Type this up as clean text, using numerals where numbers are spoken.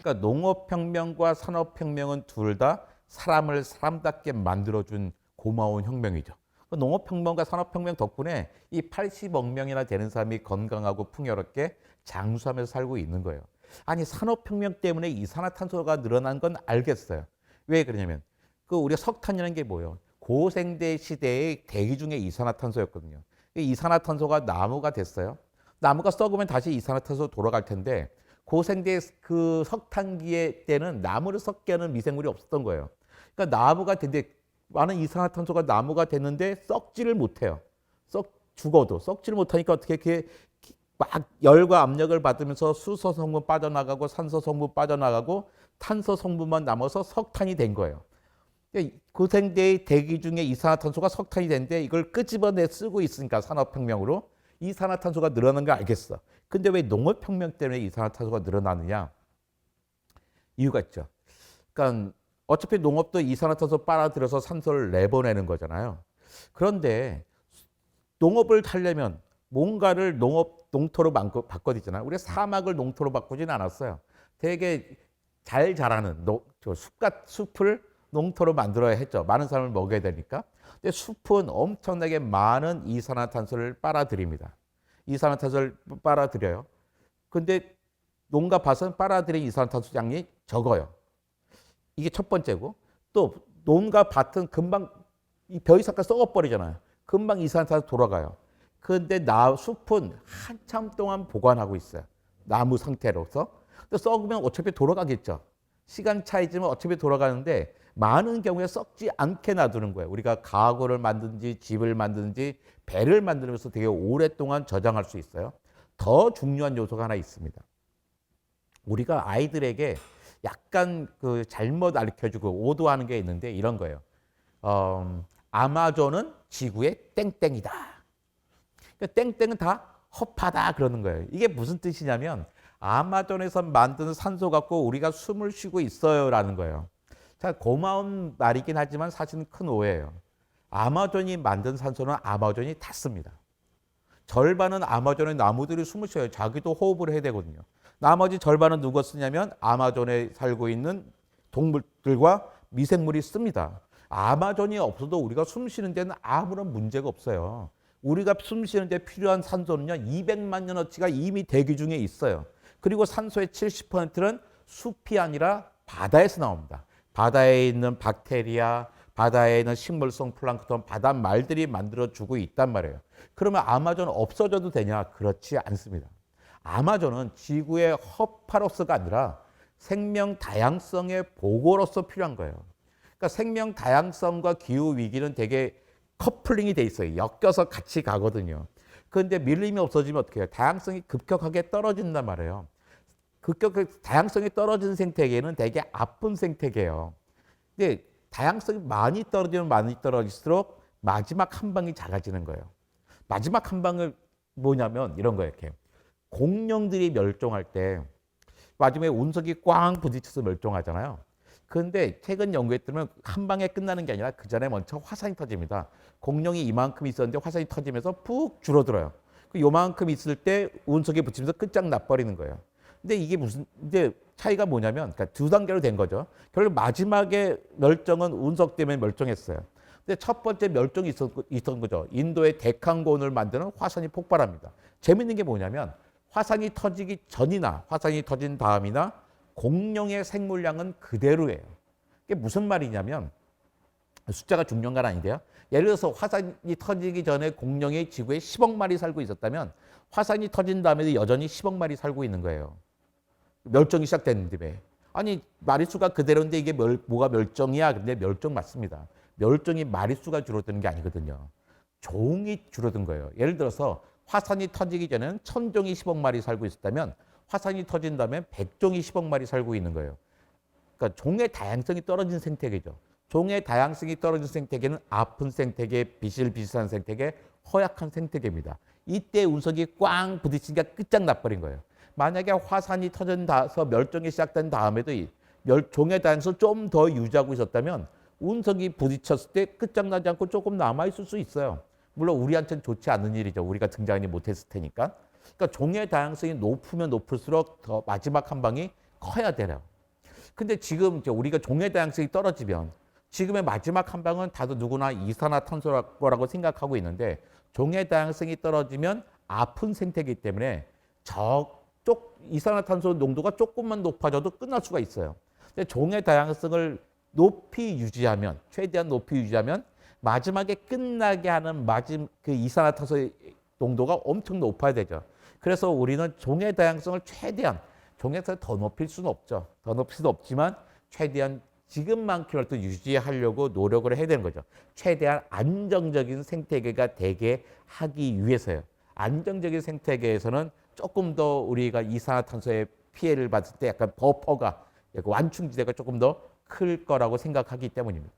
그러니까 농업혁명과 산업혁명은 둘 다 사람을 사람답게 만들어준 고마운 혁명이죠. 농업혁명과 산업혁명 덕분에 이 80억 명이나 되는 사람이 건강하고 풍요롭게 장수하면서 살고 있는 거예요. 아니 산업혁명 때문에 이산화탄소가 늘어난 건 알겠어요. 왜 그러냐면 우리가 석탄이라는 게 뭐예요? 고생대 시대의 대기 중에 이산화탄소였거든요. 이산화탄소가 나무가 됐어요. 나무가 썩으면 다시 이산화탄소로 돌아갈 텐데 고생대 그 석탄기의 때는 나무를 썩게 하는 미생물이 없었던 거예요. 그러니까 나무가 됐는데 많은 이산화탄소가 나무가 됐는데 썩지를 못해요. 죽어도 썩지를 못하니까 어떻게 이렇게 막 열과 압력을 받으면서 수소 성분 빠져나가고 산소 성분 빠져나가고 탄소 성분만 남아서 석탄이 된 거예요. 고생대의 대기 중에 이산화탄소가 석탄이 됐는데 이걸 끄집어내 쓰고 있으니까 산업혁명으로 이산화탄소가 늘어나는 걸 알겠어. 근데 왜 농업혁명 때문에 이산화탄소가 늘어나느냐? 이유가 있죠. 그러니까 어차피 농업도 이산화탄소 빨아들여서 산소를 내보내는 거잖아요. 그런데 농업을 하려면 뭔가를 농토로 바꿔야 우리가 사막을 농토로 바꾸지는 않았어요. 되게 잘 자라는 숲을 농토로 만들어야 했죠. 많은 사람을 먹여야 되니까. 근데 숲은 엄청나게 많은 이산화탄소를 빨아들입니다. 이산화탄소를 빨아들여요. 근데 농가 밭은 빨아들인 이산화탄소 양이 적어요. 이게 첫 번째고, 또 농가 밭은 금방 벼이삭과 썩어버리잖아요. 금방 이산화탄소 돌아가요. 그런데 숲은 한참 동안 보관하고 있어요. 나무 상태로서. 또 썩으면 어차피 돌아가겠죠. 시간 차이지만 어차피 돌아가는데 많은 경우에 썩지 않게 놔두는 거예요. 우리가 가구를 만든지 집을 만든지 배를 만들면서 되게 오랫동안 저장할 수 있어요. 더 중요한 요소가 하나 있습니다. 우리가 아이들에게 약간 잘못 가르쳐주고 오도하는 게 있는데 이런 거예요. 아마존은 지구의 땡땡이다. 그러니까 땡땡은 다 허파다 그러는 거예요. 이게 무슨 뜻이냐면 아마존에서 만드는 산소 갖고 우리가 숨을 쉬고 있어요라는 거예요. 자, 고마운 말이긴 하지만 사실은 큰 오해예요. 아마존이 만든 산소는 아마존이 다 씁니다. 절반은 아마존의 나무들이 숨을 쉬어요. 자기도 호흡을 해야 되거든요. 나머지 절반은 누가 쓰냐면 아마존에 살고 있는 동물들과 미생물이 씁니다. 아마존이 없어도 우리가 숨 쉬는 데는 아무런 문제가 없어요. 우리가 숨 쉬는 데 필요한 산소는요, 200만 년어치가 이미 대기 중에 있어요. 그리고 산소의 70%는 숲이 아니라 바다에서 나옵니다. 바다에 있는 박테리아, 바다에 있는 식물성 플랑크톤, 바닷말들이 만들어주고 있단 말이에요. 그러면 아마존 없어져도 되냐? 그렇지 않습니다. 아마존은 지구의 허파로서가 아니라 생명 다양성의 보고로서 필요한 거예요. 그러니까 생명 다양성과 기후 위기는 되게 커플링이 돼 있어요. 엮여서 같이 가거든요. 그런데 밀림이 없어지면 어떻게 해요? 다양성이 급격하게 떨어진단 말이에요. 다양성이 떨어진 생태계는 되게 아픈 생태계예요. 근데 다양성이 많이 떨어지면 많이 떨어질수록 마지막 한 방이 작아지는 거예요. 마지막 한 방은 뭐냐면 이런 거예요. 이렇게 공룡들이 멸종할 때 마지막에 운석이 꽝 부딪혀서 멸종하잖아요. 그런데 최근 연구에 따르면 한 방에 끝나는 게 아니라 그 전에 먼저 화산이 터집니다. 공룡이 이만큼 있었는데 화산이 터지면서 푹 줄어들어요. 요만큼 있을 때 운석이 붙이면서 끝장나버리는 거예요. 근데 이게 이제 차이가 뭐냐면, 그러니까 두 단계로 된 거죠. 결국 마지막에 멸종은 운석 때문에 멸종했어요. 근데 첫 번째 멸종이 있었던 거죠. 인도의 데칸곤을 만드는 화산이 폭발합니다. 재밌는 게 뭐냐면, 화산이 터지기 전이나 화산이 터진 다음이나 공룡의 생물량은 그대로예요. 이게 무슨 말이냐면, 숫자가 중요한 건 아닌데요. 예를 들어서 화산이 터지기 전에 공룡이 지구에 10억 마리 살고 있었다면 화산이 터진 다음에도 여전히 10억 마리 살고 있는 거예요. 멸종이 시작됐는데 왜? 아니 마리수가 그대로인데 이게 뭐가 멸종이야? 근데 멸종 맞습니다. 멸종이 마리수가 줄어드는 게 아니거든요. 종이 줄어든 거예요. 예를 들어서 화산이 터지기 전에는 1000종이 10억 마리 살고 있었다면 화산이 터진 다음에 100종이 10억 마리 살고 있는 거예요. 그러니까 종의 다양성이 떨어진 생태계죠. 종의 다양성이 떨어진 생태계는 아픈 생태계, 비실비실한 생태계, 허약한 생태계입니다. 이때 운석이 꽝 부딪히니까 끝장나버린 거예요. 만약에 화산이 터져서 멸종이 시작된 다음에도 종의 다양성을 좀 더 유지하고 있었다면 운석이 부딪혔을 때 끝장나지 않고 조금 남아있을 수 있어요. 물론 우리한테는 좋지 않은 일이죠. 우리가 등장하지 못했을 테니까. 그러니까 종의 다양성이 높으면 높을수록 더 마지막 한 방이 커야 돼요. 근데 지금 이제 우리가 종의 다양성이 떨어지면 지금의 마지막 한 방은 다들 누구나 이산화탄소라고 생각하고 있는데 종의 다양성이 떨어지면 아픈 생태이기 때문에 이산화탄소 농도가 조금만 높아져도 끝날 수가 있어요. 근데 종의 다양성을 최대한 높이 유지하면 마지막에 끝나게 하는 그 이산화탄소의 농도가 엄청 높아야 되죠. 그래서 우리는 종의 다양성을 종의 다양성을 더 높일 수는 없죠. 더 높일 수는 없지만 최대한 지금만큼이라도 유지하려고 노력을 해야 되는 거죠. 최대한 안정적인 생태계가 되게 하기 위해서요. 안정적인 생태계에서는 조금 더 우리가 이산화탄소의 피해를 받을 때 약간 버퍼가 완충지대가 조금 더 클 거라고 생각하기 때문입니다.